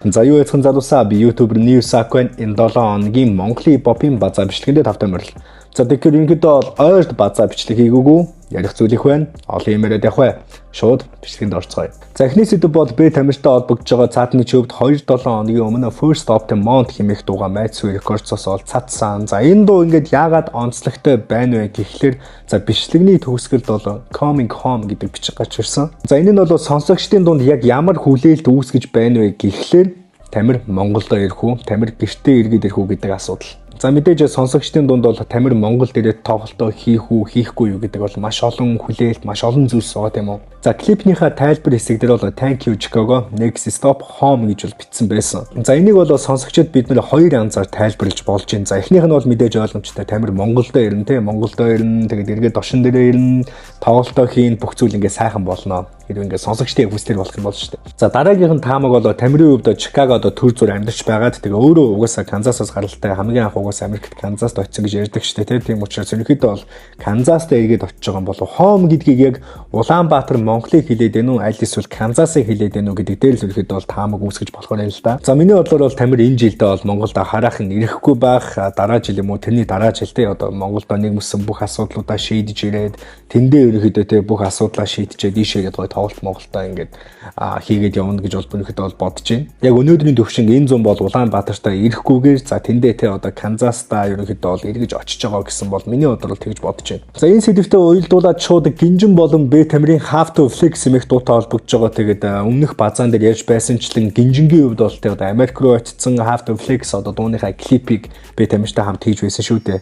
За юу яцхан залуусаа би YouTuber News Аквен энэ 7 хоногийн Монголын хипхопын базаа бичлэгэндээ тавтай морил. За тэгэхээр ерөнхийдөө ойрд базаа бичлэг хийгээгүй ярих зүйл их байна. Олон юм яриад явах бай. Шууд бичлэгэнд орцгоё. За эхний сэдв бол Бэ тамиртай холбогдож байгаа цаатны чөвд 2-7 хоногийн өмнө First of the Month хэмээх дууга Madsuy Records-оос ол цацсан. За энэ дуу ингээд яагаад онцлогтой байна вэ гэхлээр за бичлэгний төгсгөлд бол Coming Home гэдэг бичиг гарч ирсэн. За энэ нь бол сонсогчдын дунд яг ямар хүлээлт үүсгэж байна вэ гэхлээр Тамир Монголдо ирэх үү, Тамир гэртээ иргэд ирэх үү гэдэг асуудал. За мэдээж сонсогчдын дунд бол Тамир Монголд ирээд тоглолтоо хийх үү, хийхгүй юу гэдэг бол маш олон хүлээлт, маш олон зүйлс байгаа тийм үү. За клипнийхаа тайлбар хэсэг дээр бол Thank you Chicago, Next Stop Home гэж бол бичсэн байсан. За энийг бол сонсогчдод бид нэр хоёр янзаар тайлбарлаж болж байна. За эхнийх нь бол мэдээж ойлгомжтой Тамир Монголдо ирнэ тийм, Монголдо ирнэ, тэгээд эргээд дошин дээрээ ирнэ, тоглолтоо хийн, бүх зүйл ингээд сайхан болно. Хэрвээ ингээд сонсогчдын хүслэр болох юм бол шүү дээ. За дараагийнх нь таамаг бол Тамирын хувьд Чикагод төр зүр амьдарч байгаад тэгээ өөрөө угаасаа Канзасаас гаралтай хамгийн анх угаасаа Америкт Канзаст очсон гэж ярьдаг шүү дээ. Тийм учраас ерөнхийдөө бол Канзаст эргээд очиж байгаа бол home гэдгийг яг Улаанбаатар Монголыг хэлээд байна уу, аль эсвэл Канзасыг хэлээд байна уу гэдэг дээр л ерөнхийдөө бол таамаг үүсгэж болохоор юм л да. За миний бодлоор бол Тамир энэ жилдээ бол Монголд харах нь ирэхгүй байх, дараа жил юм уу тэрний дараа жилдээ одоо Монголд нэгмсэн бүх асуудлуудаа шийдэж ирээд тэндээ ерөнхийдөө тэг бүх асуудлаа шийдчихэд ийшээгээд гоё тоглолт Монголдоо ингээд хийгээд явна гэж бол ерөнхийдөө бол бодож байна. Яг өнөөдрийн төвшин энэ зам бол Улаанбаатартаа ирэхгүйгээр за тэндээ тэг одоо Канзастаа ерөнхийдөө бол эргэж очиж байгаа гэсэн бол миний бодлоор тэгж бодож байна. За энэ сэдвтээ уялдуулаад шууд Гинжин болон Бэ Тамирын Have to Flex хэмээх дуутай холбогдож байгаа. Тэгээд өмнөх базаан дээр ярьж байсанчлан Гинжингийн хувьд бол тэг одоо Америк руу очсон Have to Flex одоо дууныхаа клипийг Бэ Тамиртай хамт хийж байсан шүү дээ.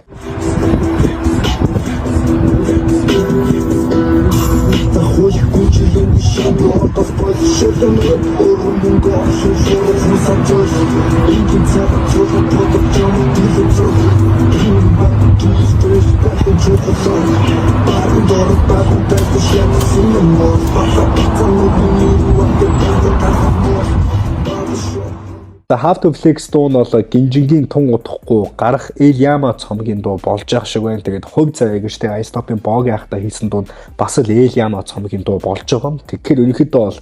The Have to Flex дуу нь бол Гинжингийн тун удахгүй гарах Эльяма цомгийн дуу болж байгаа шиг байна. Тэгээд хувь цаа гэж тэг Айстопын Богийн ахта хийсэн дуу бас л Эльяма цомгийн дуу болж байгаа. Тэгэхээр ерөнхийдөө бол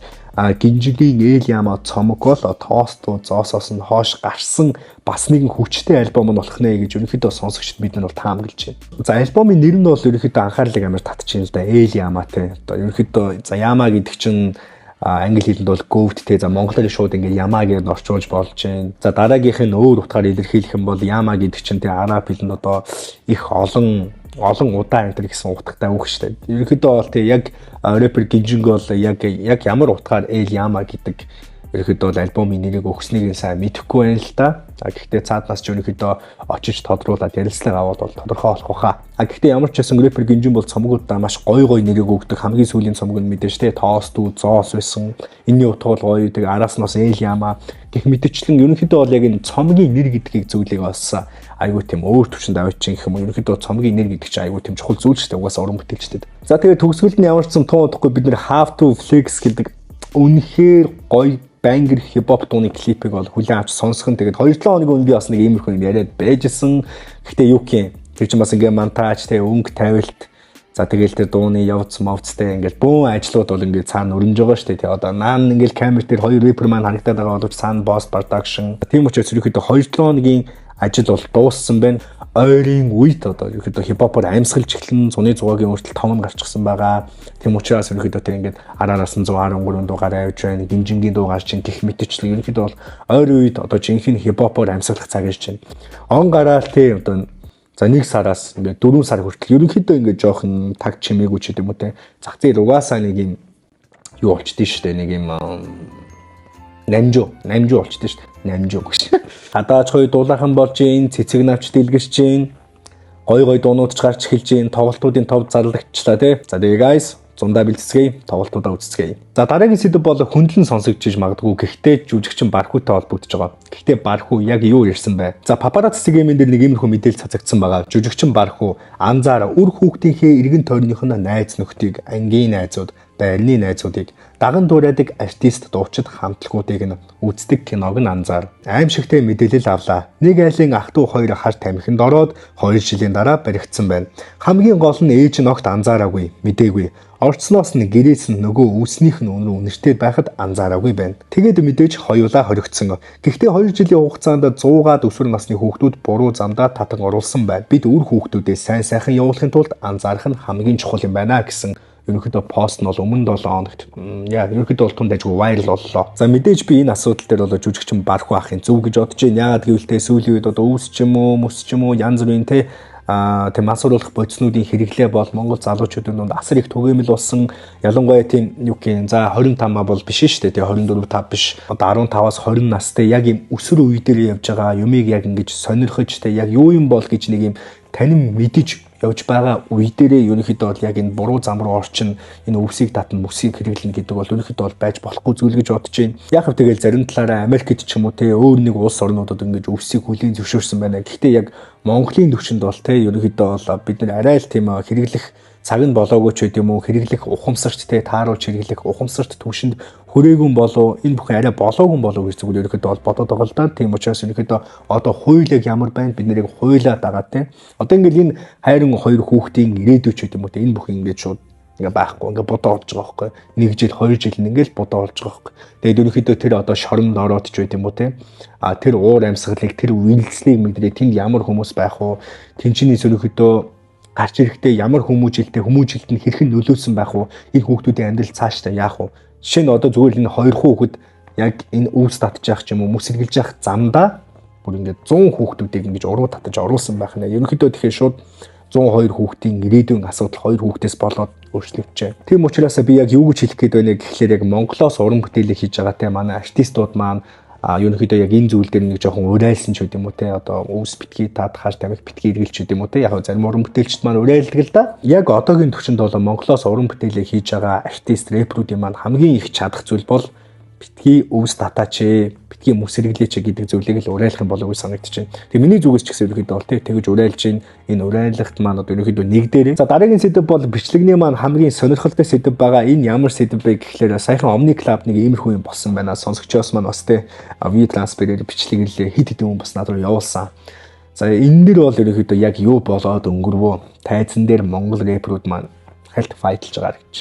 Гинжингийн Эльяма цомог бол тоостуу зоосоос нь хоош гарсан бас нэгэн хүчтэй альбом нь болох нэ гэж ерөнхийдөө сонсогчд бид нар бол таамаглаж байна. За альбомын нэр нь бол ерөнхийдөө анхаарлыг амар татчихна л да. Эльяма те. Одоо ерөнхийдөө за Яма гэдэг чинь англи хэлэнд бол goat те. За монголоор шууд ингээд Яма гэж орчуулж болж байна. За дараагийнх нь өөр утгаар илэрхийлэх юм бол Яма гэдэг чинь те араб хэлэнд одоо их олон удаа энэ гэсэн утгатай үг шүү дээ. Ерөнхийдөө бол те яг рэпер Гинжинг бол яг ямар утгаар Яма гэдэг ерөнхийдөө бол альбомын нэрийг өгснгийг сайн мэдэхгүй байна л да. Гэхдээ цааднаас ч ерөнхийдөө очиж тодруулаад ярилцлага аваад бол тодорхой болох баха. Гэхдээ ямар ч байсан рэпер Гинжин бол цомгуудаа маш гоё нэрийг өгдөг. Хамгийн сүүлийн цомог нь мэдээж те тоостуу зоос байсан. Энэний утга бол гоё. Тэгээ араас нь бас Яма гэх мэтчлэн ерөнхийдөө бол яг энэ цомгийн нэр гэдгийг зүйлийг олсон. Айгуу тийм өөр төвчөнд аваачин гэх юм. Ерөнхийдөө цомгийн нэр гэдэг чинь айгуу тийм чухал зүйл шүү дээ. Угаасаа уран бүтээлчдэд. За тэгээ төгсгөлд нь ямар ч юм тун удахгүй бид нэр Have to Flex гэдэг үнэхээр гоё бангер хипхоп дууны клипийг бол хүлээн авч сонсох нь тэгээд 2-7 хоногийн өмнө би бас нэг иймэрхүү юм яриад байжсэн. Гэхдээ юу гэх юм тэр чинь бас ингээ монтаж те өнгө тавилт за тэгээл тэр дууны явц мовцтэй ингээл бөөн ажлууд бол ингээ цаана өрнөж байгаа шүү дээ. Тэ одоо наан ингээл камер дээр хоёр рэпер маань харагдаад байгаа боловч цаана пост production. Тийм учраас ерөөхдөө 2-7 хоногийн ажил бол дууссан байна. Ойрын үед одоо ерөөхдөө хипхопоор амьсгалж эхлэн зуны 100-гийн хүртэл 5 гарчихсан байгаа. Тийм учраас ерөөхдөө тэр ингээд араараас нь 113 дуу гараа явж байна. Гинжингийн дуу гарч ин гэх мэтчлэн ерөөхдөө бол ойрын үед одоо жинхэнэ хипхопоор амьсгалах цаг ирж байна. Он гараал тийм одоо за 1 сараас ингээд 4 сар хүртэл ерөнхийдөө ингээд жоохон таг чимээгүй ч гэдэм үү те. Зах зээл угаасаа нэг юм юу болчихдээ шүү дээ. Нэг юм намжуу болчихдээ шүү дээ. Намжуу гэж. Хадааж гоё дуулаахан болж ийн цэцэг навч дэлгэрч ийн гоё дуунууд ч гарч эхэлж ийн тоглолтуудын тов зарлагчлаа те. За тэгээ guys зундаа бэлтцгээе тоглолтуудаа үзцгээе. За дараагийн сэдв бол хөндлөн сонсогдож магадгүй гэхдээ жүжигчин Бархуутай холбогдож байгаа. Гэхдээ Бархуу яг юу ярьсан бэ? За папарацци геймэн дээр нэг иймэрхүү мэдээлэл цацагдсан байгаа. Жүжигчин Бархуу анзаараа үр хүүхдийнхээ эргэн тойрных нь найз нөхдийг ангийн найзууд байрны найзуудыг, даган дуурайдаг артист дуучид хамтлагуудыг нь үздэг киног нь анзаар аимшигтэй мэдээлэл авлаа. Нэг айлын ах トゥ хоёр харт амхинд ороод 2 жилийн дараа баригдсан байна. Хамгийн гол нь ээж нь огт анзаараагүй, мэдээгүй. Орцноос нь гэрээс нь нөгөө үүснийх нь өнөр үнэртэй байхад анзаараагүй байна. Тэгээд мэдээж хоёулаа хоригдсон. Гэхдээ 2 жилийн хугацаанд 100-аад өсвөр насны хүүхдүүд буруу замдаа татан оруулсан байна. Бид үр хүүхдүүдээ сайн сайхан явуулахын тулд анзаарах нь хамгийн чухал юм байна гэсэн ерөнхийдөө пост нь бол өмнө 7 хоногт ерөнхийдөө бол тунд ажгүй вайрал боллоо. За мэдээж би энэ асуудал дээр бол жүжигчин Бархуу ахын зөв гэж бодож байна. Яагаад гэвэл тэ сүүлийн үед одоо үүс ч юм уу, мөс ч юм уу янз бүрийн тийм асууруулах бодиснуудын хэрэглээ бол Монгол залуучуудын дунд асар их түгээмэл болсон. Ялангуяа тийм юу гэх юм. За 25 бол биш шүү дээ. Тэгээ 24 5 биш. Одоо 15-аас 20 настай яг юм өсвөр үе дээр явж байгаа юмыг яг ингэж сонирхож тэ яг юу юм бол гэж нэг юм танин мэдэж явж байгаа үе дээрээ ерөнхийдөө бол яг энэ буруу зам руу орчин энэ өвсийг татна мөсийг хэрэглэнэ гэдэг бол ерөнхийдөө бол байж болохгүй зүйл гэж бодож байна. Яг хав тэгэл зарим талаараа Америкт ч юм уу те өөр нэг улс орнуудад ингэж өвсийг хүлийн зөвшөөрсөн байна. Гэхдээ яг Монголын төвшөнд бол те ерөнхийдөө бол бид нар арай л тийм хэрэглэх цаг нь болоогүй ч гэдэм үү хэрэглэх ухамсарт те тааруулж хэрэглэх ухамсарт төвшөнд хүрээгүй болов энэ бүхэн арай болоогүй болов гэж зүгээр ерөнхийдөө бол бодоод байгаа л да. Тийм учраас ерөнхийдөө одоо хууль яг ямар байна бид нарыг хуулиа дагаад те. Одоо ингээл энэ хайрын хоёр хүүхдийн ирээдүй ч гэдэм үү те энэ бүхэн ингээд шууд ингээ байхгүй ингээ бодоо олж байгаа байхгүй. 1 жил 2 жил ингээл бодоо олж байгаа байхгүй. Тэгээд ерөнхийдөө тэр одоо шоронд ороод ч гэдэм үү те. Тэр уур амьсгалыг тэр үйлслийг мэдрээ тэнд ямар хүмүүс байх вэ? Тэнчний ерөнхийдөө гарч ирэхдээ ямар хүмүүжилттэй нь хэрхэн нөлөөсөн байх вэ? Энэ хүүхдүүдийн амьдрал цаашдаа яах вэ? Жишээ нь одоо зүгээр энэ хоёр хүүхэд яг энэ өвс татж явах ч юм уу мөс сэргэлж явах замдаа бүр ингээд 100 хүүхдүүдийг ингэж уруу татаж оруулсан байх нэ. Ерөнхийдөө тэгэхээр шууд 102 хүүхдийн ирээдүйн асуудал 2 хүүхдээс болоод өөрчлөгдөж. Тийм учраас би яг юу гэж хэлэх гээд байна гэхлээр яг Монголоос уран бүтээлийг хийж байгаа те манай артистууд маань ерөнхийдөө яг энэ зүйл дээр нэг жоохон урайлсан ч гэдэм үү те одоо өвс битгий таадахаар тамхи битгий эргэлж гэдэм үү те яг зарим уран бүтээлчд маань урайлдаг л да. Яг одоогийн төвчөнд бол Монголоос уран бүтээлийг хийж байгаа артист рэперүүдийн маань хамгийн их чадах зүйл бол битгий өвс татаач битгий мөс сэргэлээч гэдэг зүйлийг л урайлах юм болов уу санагдаж байна. Тэгээ миний зүгээс ч гэсэн ерөнхийдөө бол тэгж урайлж байна. Энэ урайлагт маань одоо ерөнхийдөө нэг дээрээ. За дараагийн сэдв бол бичлэгний маань хамгийн сонирхолтой сэдв байгаа. Энэ ямар сэдв бэ гэхлээр саяхан Omni Club нэг иймэрхүү юм болсон байна. Сонсогчоос маань бас тэ ви трансферээр бичлэглэлээ хит хитэн хүн бас над руу явуулсан. За энэ дэр бол ерөнхийдөө яг юу болоод өнгөрвөө? Тайзан дээр Монгол рэперүүд маань хальт файтлж байгаа гэж.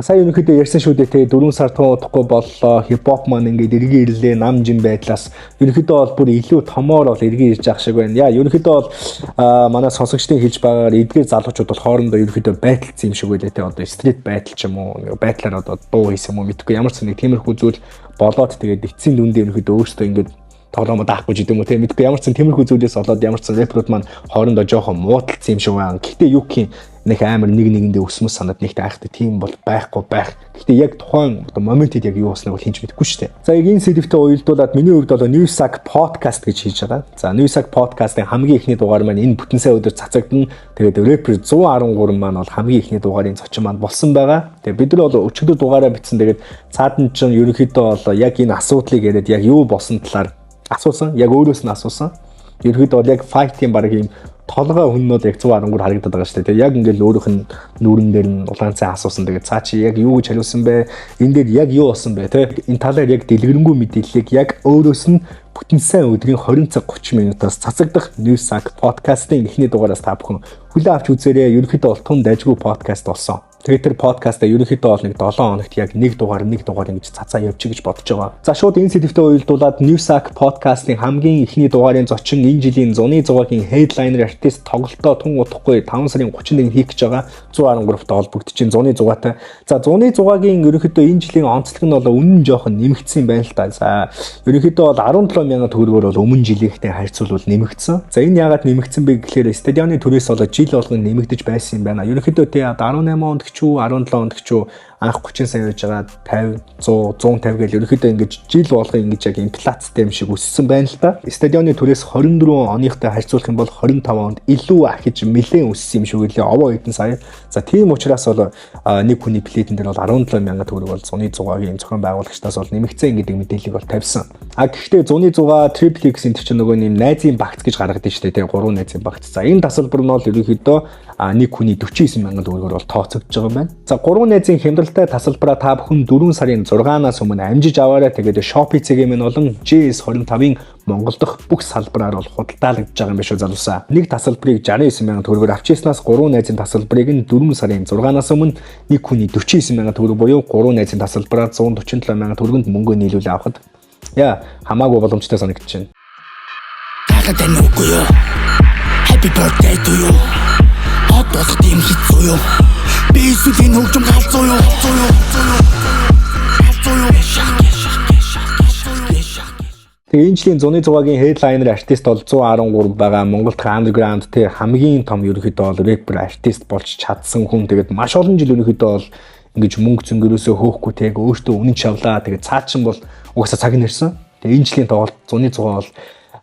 Сая өнөөдөр ярьсан шүү дээ те 4 сар туухгүй боллоо хипхоп маань ингээд эргэн ирлээ нам жин байдлаас ерөнхийдөө бол бүр илүү томоор бол эргэн ирж ах шиг байна. Яа ерөнхийдөө бол манай сонсогчдын хэлж байгаагаар эдгээр залуучууд бол хоорондоо ерөнхийдөө байтлцсан юм шиг байлээ те одоо стрит байтл ч юм уу байтлаар одоо дуу хийсэн юм уу мэдгүй ямар ч нэг тиймэрхүү зүйл болоод тэгээд эцсийн дүндээ ерөнхийдөө өөрсдөө ингээд тоглоомод аахгүй ч гэдэм үү те мэдгүй ямар ч тиймэрхүү зүйлээс болоод ямар ч рэперүүд маань хоорондоо жоохон муудалцсан юм шиг байна. Гэхдээ юу гэх юм нэг амар нэг нэгэндээ өсмөс санаад нэгт айхтай тийм бол байхгүй байх. Гэхдээ яг тухайн одоо моментид яг юу болсныг бол хинж мэдэхгүй шүү дээ. За яг энэ сэдвтэй уялдуулаад миний хувьд бол Newsack podcast гэж хийж байгаа. За Newsack podcast-ын хамгийн ихний дугаар маань энэ бүтэн сая өдөр цацагдана. Тэгээд rapper 113 маань бол хамгийн ихний дугаарын зочин маань болсон байгаа. Тэгээд бид нар бол өчигдөр дугаараа бичсэн. Тэгээд цаадан ч ерөнхийдөө бол яг энэ асуудлыг яриад яг юу болсон талаар асуусан. Яг өөрөөс нь асуусан. Ерөнхийдөө бол яг fight-ийн баг юм толгой хүннүүд яг 113 харагдаад байгаа шүү дээ. Яг ингээл өөрийнх нь нүүрэн дээр нь улаан цай асуусан. Тэгээд цаа чи яг юу гэж хариулсан бэ? Энэ дээр яг юу болсон бэ те? Энэ талаар яг дэлгэрэнгүй мэдээллийг яг өөрөөс нь бүтэн сайн өдрийн 20 цаг 30 минутаас цацагдах Newsack podcast-ын эхний дугаараас та бүхэн хүлээн авч үзээрэй. Ерөнхийдөө бол тун дайггүй podcast болсон. Тэгээд тэр подкаста ерөнхийдөө бол нэг 7 хоногт яг нэг дугаар ингэж цацаа явчих гэж бодож байгаа. За шууд энэ сэдвтэ уялдуулаад Newsack podcast-ын хамгийн ихний дугаарын зочин энэ жилийн зуны зугаагийн headliner артист тоглолтоо тун удахгүй 5 сарын 31-нд хийх гэж байгаа 113-т холбогдчихин зуны зугаатай. За зуны зугаагийн ерөнхийдөө энэ жилийн онцлог нь бол үнэн жоохон нэмэгдсэн байна л да. За ерөнхийдөө бол 17,000 төгрөгөөр бол өмнө жилийнхтэй харьцуулбал нэмэгдсэн. За энэ яагаад нэмэгдсэн бэ гэхээр стадионы төрөөс бол жил болгон нэмэгдэж байсан юм байна. Ерөнхийдөө тэ 18 онд ч үү 17 онд ч үү анх 30 сая байж байгаа 50 100 150 гэл ерөөхдөө ингэж жил болгоо ингэж яг инфляцтай юм шиг өссөн байна л да. Стадионы түрээс 24 оныхтой харьцуулах юм бол 25 онд илүү ахиж нэлээд өссөн юм шиг үлээ овоо хэдэн сая. За тийм учраас бол нэг хүний плейтэн дээр бол 17 сая төгрөг бол зуны 100-ийн зохион байгуулагчдаас бол нэмэгцэн гэдэг мэдээллийг бол тавьсан. Гэхдээ зуны 100 Triple X энэ чинь нөгөө нэм найзын багц гэж гаргадаг шүү дээ. 3 найзын багц. За энэ тасалбар нь бол ерөөхдөө нэг хүний 49 сая төгрөгөөр бол тооцогдож байгаа юм байна. За 3 найзын хямралтай тасалбараа та бүхэн 4 сарын 6-наас өмнө амжиж аваарай. Тэгээд Shopee цэгийн минь болон JS25-ын Монгол дахь бүх салбараар бол худалдаалагдж байгаа юм биш үү залуусаа. Нэг тасалбарыг 69 сая төгрөгөөр авчирснаас 3 найзын тасалбарыг нь 4 сарын 6-наас өмнө нэг хүний 49 сая төгрөг буюу 3 найзын тасалбараар 147 сая төгрөгөнд мөнгө нийлүүлээ авахд хамаагүй боломжтой санагдаж байна. Тахад энэ үгүй юу? Happy birthday to you. Одоох тийм хэцүү юу? Би сүлийн хөгжим галзуу юу? Тэгээ энэ жилийн зуны 100-гийн headliner артист бол 113 байгаа. Монголд underground тэ хамгийн том ерөнхийдөө бол rapper артист болж чадсан хүн. Тэгээд маш олон жил ерөнхийдөө бол ингэж мөнгө зөнгөрөөсөө хөөхгүй тэг өөртөө үнэн чавлаа. Тэгээд цаачин бол угаасаа цаг нэрсэн. Тэгээ энэ жилийн тоглолт зуны 100 бол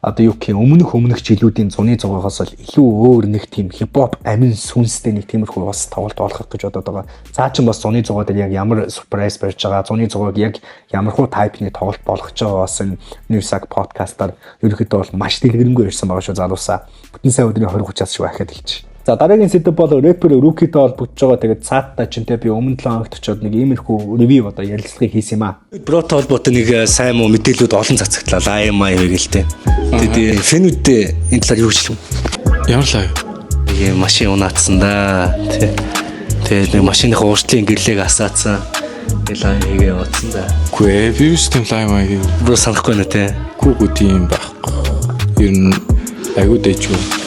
одоо юу гэх юм өмнөх жилүүдийн зуны 100-аас бол илүү өөр нэг тийм хипхоп амин сүнстэй нэг тиймэрхүү бас тоглолт болох гэж бодоод байгаа. Цаачин бас зуны 100 дээр яг ямар surprise барьж байгаа, зуны 100-ыг яг ямархуу тайпны тоглолт болгож байгаа бас энэ Newsag podcast-аар ерөнхийдөө бол маш дэлгэрэнгүй ирсэн байгаа шүү залуусаа. Бүтэн сая өдрийн 20-30-аас шүү ахаад хэлчих. За дараагийн сэдв бол рэпер Rookie-тэй холбогдож байгаа. Тэгээд цааттай чинтэй би өмнө 7 хоногт очоод нэг иймэрхүү ревю одоо ярилцлагыг хийсэн юм аа. Бротой холбоотой нэг сайн муу мэдээлүүд олон цацагдлаа. IMI гэлтэй. Тэгээд фэнүүдтэй энэ талаар юу гэж хэлв? Ямар лайв? Ийм машин унаацсан да. Тэгээд нэг машиныхаа ууртлын гэрлийг асаацсан. Лайв хийгээ явуулсан да. Үгүй ээ, вирус тийм лайв маяг. Бро санахгүй нэ тэ. Гүүгүү тийм байхгүй. Ер нь айгуу дэжгүй.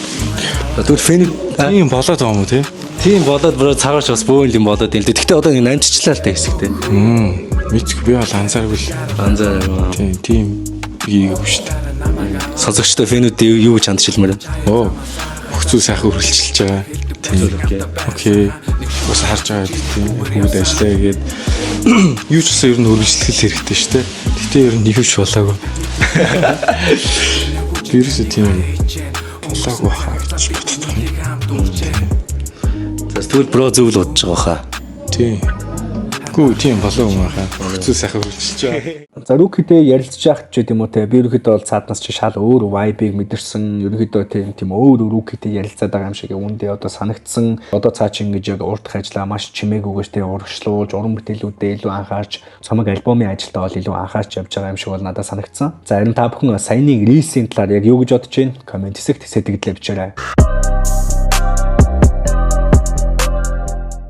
Тэгвэл фэнийг тийм болоод байгаа юм уу те? Тийм болоод бро цагаарч бас бөөн юм болоод юм л дээ. Гэхдээ одоо ингэ намжчлаа л та хэсэгтэй. Мэдгүй би бол анзааргүй л. Анзааргүй. Тийм хийгээгүй шүү дээ. Сонсогчтой фэнүүд юу гэж хандчихмаар байна? Оо. Хөгцүү сайхан хөрвүүлчихэж байгаа. Тийм. Окей. Бас харж байгаа тийм. Хүмүүс ажиллаа гээд юу ч гэсэн ер нь хөрвүүлчихэл хэрэгтэй шүү дээ. Гэтэ ер нь юу ч болоогүй. Вирус тийм болоогүй хаа гэж боддог юм. Тэгвэл бро зөв л бодож байгаа хаа. Тийм. Гүү тийм болоо юм хаа. Хөгцөө сайхан хөрвүүлчихэж байгаа. За Rookie-тэй ярилцж яах ч гэдэм үү те. Би ерөөхдөө бол цааднаас чи шал өөр vibe-ыг мэдэрсэн. Ерөөхдөө тийм өөр Rookie-тэй ярилцаад байгаа юм шиг үүндээ одоо санагдсан. Одоо цаа чи ингэж яг урдах ажиллаа маш чимээгүйгээр те урагшлуулж, уран бүтээлүүдэд илүү анхаарч, цомог альбомын ажилдаа бол илүү анхаарч явж байгаа юм шиг бол надад санагдсан. За харин та бүхэн саяны релизийн талаар яг юу гэж бодож байна? Комент хэсэгт сэдэгдлээ бичээрэй.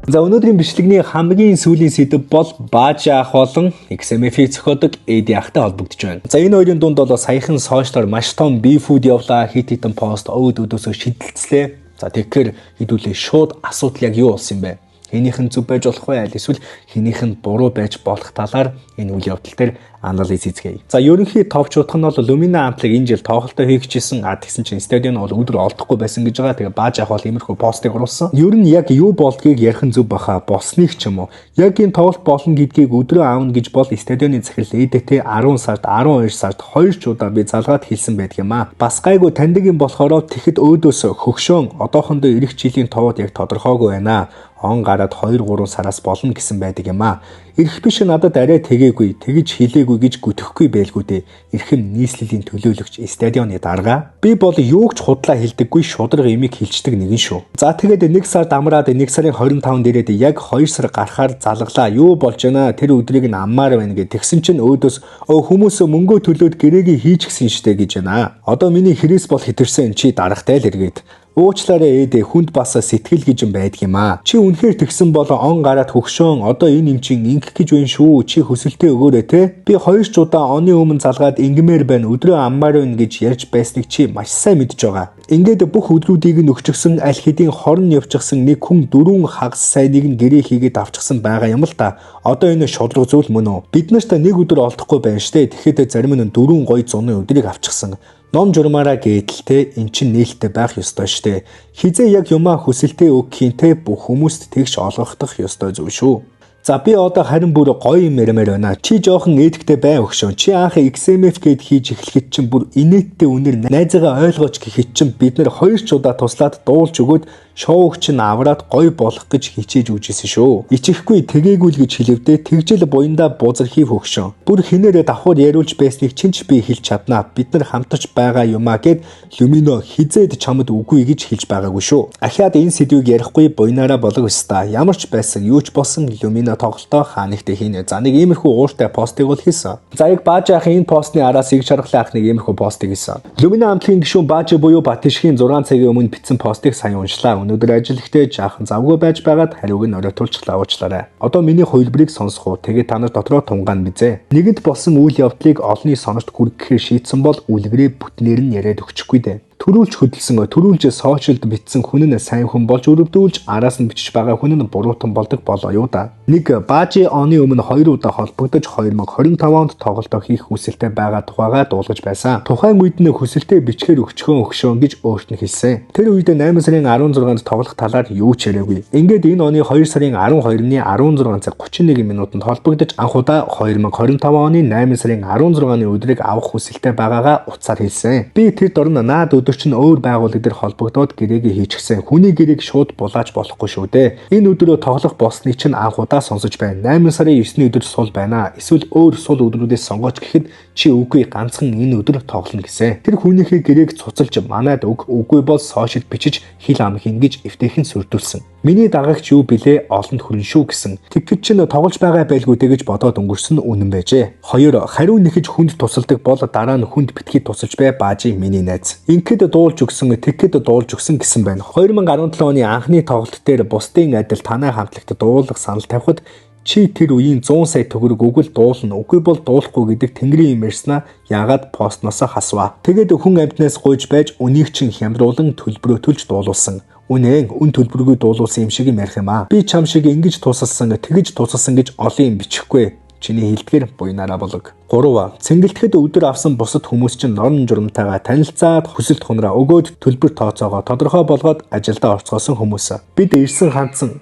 За өнөөдрийн бичлэгний хамгийн сүүлийн сэдэв бол Баажа ах болон XMF-ийг зохиодог Эди ахтай холбогдож байна. За энэ хоёрын дунд бол саяхан сошиалаар маш том бифүүд явлаа, хит хитэн пост өөдөөсөө шидэлцлээ. За тэгэхээр хэдүүлээ шууд асуудал яг юу болсон юм бэ? Хинийх нь зөв байж болох вэ? Аль эсвэл хинийх нь буруу байж болох талаар энэ үйл явдал дээр анализ хийцгээе. За ерөнхий товч утга нь бол Lumina амтлыг энэ жил тоглолтоо хийгчээсэн. Тэгсэн чинь стадион бол өдөр олдохгүй байсан гэж байгаа. Тэгээ Бааж ах бол иймэрхүү постыг оруулсан. Ер нь яг юу болдгийг ярих нь зөв баха. Босныг ч юм уу. Яг энэ тоглолт болно гэдгийг өдрөө аавна гэж бол стадионы захирал ЭДТ 10 сард 12 сард 2 ч удаа би залгаад хэлсэн байдаг юм аа. Бас гайгүй таньдаг юм болохоор тэгэхэд өөдөөс хөгшөөн одоохондоо ирэх жилийн товод яг тодорхойгүй байна. Он гараад 2-3 сараас болно гэсэн байдаг юм аа. Ирэх биш надад арай тэгээгүй, тэгж хэлээгүй гэж гүтгэхгүй байлгүй дээ. Эрхэм нийслэлийн төлөөлөгч стадионы дарга. Би бол юуг ч худлаа хэлдэггүй шудраг имийг хэлждэг нэгэн шүү. За тэгээд 1 сард амраад 1 сарын 25-нд ирээд яг 2 сар гарахаар залглаа. Юу болж байна? Тэр өдрийг нь аммаар байна гэж тэгсэн чинь өөдөөс хүмүүс мөнгөө төлөөд гэрээгээ хийчихсэн штэ гэж байна. Одоо миний хэрэгс бол хэтэрсэн чи дарахтай л эргээд. Уучлаарай ээдээ хүнд бас сэтгэл гэж юм байдаг юм аа. Чи үнэхээр тэгсэн бол он гараад хөгшөөн одоо энэ юм чин ингэх гэж байна шүү. Чи хөсөлтөө өгөөрэй те. Би 2 ч удаа оны өмнө залгаад ингэмээр байна. Өдрөө аммаар байна гэж ярьж байсныг чи маш сайн мэдж байгаа. Ингээд бүх өдрүүдийг нь өгчихсөн аль хэдийн хорн явчихсан нэг хүн 4 хагас сайныг нь гэрээ хийгээд авчихсан байгаа юм л та. Одоо энэ шудраг зүйл мөн үү? Бид нарт нэг өдөр олдохгүй байна штэ. Тэгэхэд зарим нь 4 гоё зуны өдрийг авчихсан. Ном журмаараа гээдэлтэй эн чин нээлттэй байх ёстой штэ. Хизээ яг юмаа хүсэлтэд өгөхийнтэй бүх хүмүүст тэгш олгохдох ёстой зүйл шүү. За би одоо харин бүр гоё юм ярмаар байна. Чи жоохон эдгтэй бай өгшөө. Чи анх XMF гээд хийж эхлэхэд чинь бүр инээдтэй үнэр найзаагаа ойлгооч гэхэд чинь бид нэр 2 ч удаа туслаад дуулж өгөөд шоуг чинь авраад гоё болох гэж хичээж үжсэн шүү. Ичихгүй тэгээгүй л гэж хэлэвдээ тэгжэл буяндаа бузар хийв өгшөө. Бүр хинээрээ давхар яриулж байсныг чинь ч би хэлж чаднаа. Бид нар хамтарч байгаа юмаа гэд Lumino хизээд чамд үгүй гэж хэлж байгаагүй шүү. Ахиад энэ сэдвийг ярихгүй буйнаараа болог өстаа. Ямар ч байсан юу ч болсон Lumino тоглолтоо хаанигтэй хийнэ. За нэг иймэрхүү ууртай постыг бол хийсэн. За яг Бааж ахын энэ постны араас иг шаргалын ах нэг иймэрхүү постыг хийсэн. Lumino хамтлагийн гишүүн Бааж буюу Батишгийн 6 цагийн өмнө бичсэн постыг сайн уншлаа. Өнөөдөр ажил ихтэй жаахан завгүй байж байгаад хариуг нь оройтуулчлаа уучлаарай. Одоо миний хувилбарыг сонсох уу. Тэгээ та нар дотроо тунгаан бизээ. Нэгэнт болсон үйл явдлыг олонний сонорт хүргэхээр шийдсэн бол үлгэрээ бүтнээр нь яриад өгчихгүй дээ. Төрүүлж хөдөлсөн, төрүүлж сошиалд бичсэн хүн нь сайн хүн болж өрөвдүүлж араас нь бичиж байгаа хүн нь буруутан болдог болоо юу да. Нэг Баажи оны өмнө 2 удаа холбогдож 2025 онд тоглолтоо хийх хүсэлтэй байгаа тухайгаа дуулгаж байсан. Тухайн үед нь хүсэлтэй бичгээр өгчгөн гэж өөрт нь хэлсэн. Тэр үед 8 сарын 16-нд тоглох талаар юу ч яриаггүй. Ингээд энэ оны 2 сарын 12-ны 16 цаг 31 минутанд холбогдож анх удаа 2025 оны 8 сарын 16-ны өдрийг авах хүсэлтэй байгаагаа уцаар хэлсэн. Би тэр дорн наад өдөр чинь өөр байгууллага дээр холбогдоод гэрээгээ хийчихсэн. Хүний гэрээг шууд булааж болохгүй шүү дээ. Энэ өдрөө тоглох болсныг чинь анх удаа сонсож байна. 8 сарын 9-ний өдөр сул байна. Эсвэл өөр сул өдрүүдээс сонгооч гэхэд чи үгүй ганцхан энэ өдөр тоглоно гэсэн. Тэр хүнийхээ гэрээг цуцалж манайд үгүй бол сошиал бичиж хил ам хингэж эвтэйхэн сүрдүүлсэн. Миний дагагч юу билээ олонд хүрэн шүү гэсэн. Тэгвч чинь тоглож байгаа байлгүй тэгэж бодоод өнгөрсөн үнэн байжээ. 2 хариу нэхэж хүнд тусалдаг бол дараа нь хүнд битгий тусалж бай Баажи миний найз. Ингээд дуулж өгсөн, тэгэхэд дуулж өгсөн гэсэн байна. 2017 оны анхны тоглолт дээр бусдын адил танай хамтлагт дуулах санал тавихад чи тэр үеийн 100 сая төгрөг өгвөл дуулна, үгүй бол дуулахгүй гэдэг тэнгэрийн юм ярьснаа яагаад постносоо хасваа. Тэгээд хүн амьтнаас гуйж байж үнийг чин хямруулан төлбөрөөлж дуулуулсан. Үнэн үн төлбөргүй дуулуулсан юм шиг юм ярих юм аа. Би чам шиг ингэж тусалсан, тэгэж тусалсан гэж олон юм бичихгүй. Чиний хэлдгэр буйнаараа болог. 3. Цэнгэлтэхэд өдөр авсан бусад хүмүүс чинь норн журамтайгаа танилцаад хүсэлт хунраа өгөөд төлбөр тооцоогоо тодорхой болгоод ажилдаа орцгоосон хүмүүс. Бид ирсэн хандсан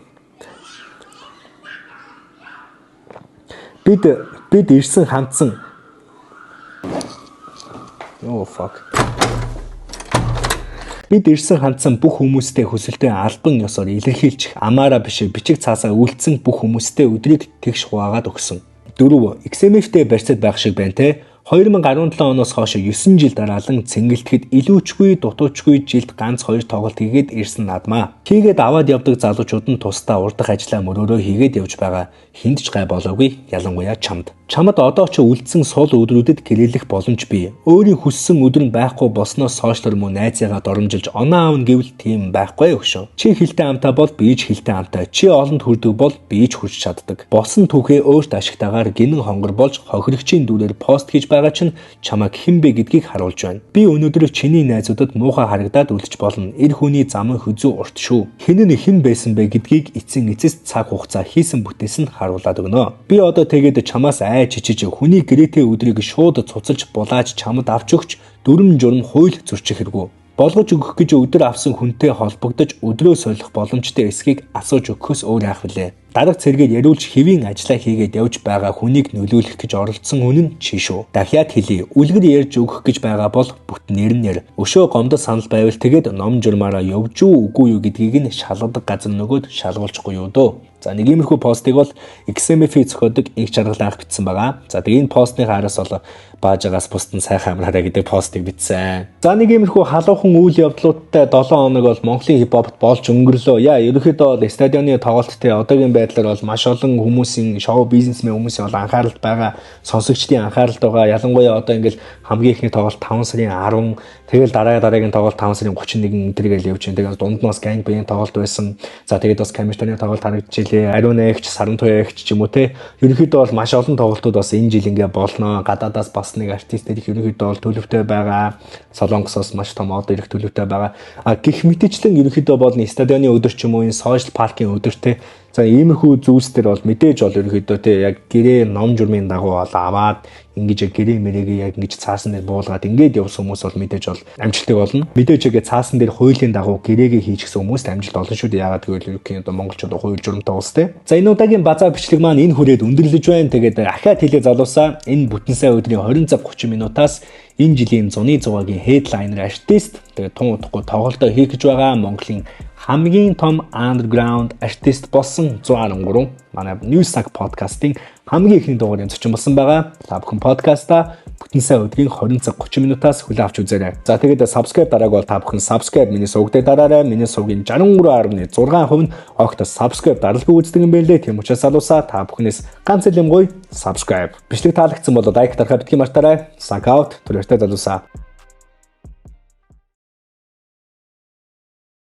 Бид ирсэн хандсан бүх хүмүүстэй хүсэлтээ албан ёсоор илэрхийлчих амаараа биш бичиг цаасаа үйлдсэн бүх хүмүүстэй өдрийг тэгш хуваагаад өгсөн. 4. XMF-тэй барьцад байх шиг байна те. 2017 оноос хойш 9 жил дараалан цэнгэлтэхэд илүүчгүй дутуучгүй жилд ганц 2 тоглолт хийгээд ирсэн надмаа. Хийгээд аваад явдаг залуучууд нь тусдаа урдах ажлаа мөрөөрөө хийгээд явж байгаа. Хинд ч гай болоогүй, ялангуяа чамд. Чамд одоо ч үлдсэн сул өдрүүдэд гэрэлэх боломж бий. Өөрийн хүссэн өдөр нь байхгүй болсноос сошиал мөн найзаагаа доромжилж оноо аавн гэвэл тийм байхгүй өгшөө. Чи хилтэй амтаа бол би ч хилтэй амтаа. Чи олонд хүрдэг бол би ч хүрч чаддаг. Босон түүхээ өөрт ашигтайгаар гинэн хонгор болж хохирогчийн дүрээр пост хийж байгаа чинь чамайг хэн бэ гэдгийг харуулж байна. Би өнөөдөр чиний найзуудад муухай харагдаад үлдэж болно. Эр хүний замын хөзөө урт шүү. Хэн нь хэн байсан бэ гэдгийг эцсийн эцэст цаг хугацаа хийсэн бүтээс нь харуулад өгнө. Би одоо тэгээд чамаас чичиж хүний гэрээтэй өдрийг шууд цуцалж булааж чамд авч өгч дүрм журм хууль зөрчих хэрэггүй. Болгож өгөх гэж өдөр авсан хүнтэй холбогдож өдрөө солих боломжтой эсхийг асууж өгөхөөс өөр яах вүлээ. Дарга цэргээд яриулж хэвийн ажиллаа хийгээд явж байгаа хүнийг нөлөөлөх гэж оролцсон хүн нь чи шүү. Дахиад хэлье. Үлгэр ярьж өгөх гэж байгаа бол бүтнээр нь нэр. Өшөө гомдол санал байвал тэгээд ном журмаараа явж үгүй юу гэдгийг нь шалгадаг газар нөгөөд шалгуулчихгүй юу дөө. За нэг иймэрхүү постыг бол XMF-ийн зохиодог инх чаргалаар бичсэн байгаа. За тэгээд энэ постны хараас бол Баажагаас бусдын сайхан амраарай гэдэг постыг бичсэн. За нэг иймэрхүү халуухан үйл явдлуудтай 7 хоног бол Монголын хипхопт болж өнгөрлөө. Яа ерөнхийдөө бол стадионы тоглолттой одоогийн байдлаар бол маш олон хүмүүсийн шоу бизнесмен хүмүүсийн бол анхааралд байгаа, сонсогчдын анхааралд байгаа. Ялангуяа одоо ингээл хамгийн ихний тоглолт 5 сарын 10, тэгэл дараагийн тоглолт 5 сарын 31 энтергээл явж байна. Тэгээд дунд нь бас ганг биеийн тоглолт байсан. За тэгээд бас камертоны тоглолт харагдчихлээ. Ариун эгч, сарантуй эгч ч юм уу те. Ерөнхийдөө бол маш олон тоглолтууд бас энэ жил ингээ болно. Гадаадаас бас нэг артистууд их ерөнхийдөө бол төлөвтэй байгаа. Солонгосоос маш том одоо ирэх төлөвтэй байгаа. Гэх мэтчлэн ерөнхийдөө бол стадионы өдөр ч юм уу энэ сошиал паркийн өдөртэй За иймэрхүү зүйлс төр бол мэдээж бол ерөнхийдөө тий яг гэрээ ном журмын дагуу бол аваад ингэж гэрээ мэрэгээ яг ингэж цаасан дээр буулгаад ингээд явсан хүмүүс бол мэдээж бол амжилттай болно. Мэдээж яг цаасан дээр хуулийн дагуу гэрээгээ хийчихсэн хүмүүст амжилт олон шүү дээ. Яагаад гэвэл ерөнхийдөө монголчууд хууль журамтай улс тий. За энэ удаагийн базаа бичлэг маань энэ хүрээд өндөрлөж байна. Тэгээд ахаад хэлээ залуусаа энэ бүтэн сая өдрийн 20 цаг 30 минутаас энэ жилийн зуны зугаагийн headliner артист тэгээд тун удахгүй тоглолтоо хийх гэж байгаа Монголын хамгийн том underground артист болсон 113 манай Newssack podcast-ийн хамгийн ихний дугаарыг зочин болсон байгаа. Та бүхэн подкаста бүтэн сая өдрийн 20 цаг 30 минутаас хүлээн авч үзээрэй. За тэгээд subscribe дарааг бол та бүхэн subscribe миний сувгтай дараарай. Миний сувгийн 63.6% нь огт subscribe даралгүй үздэг юм байна лээ. Тийм учраас залуусаа та бүхнээс ганц л юм гоё subscribe. Бичлэг таалагдсан бол like дарахаа битгий мартаарай. Sack out. Түлхэртэй залуусаа.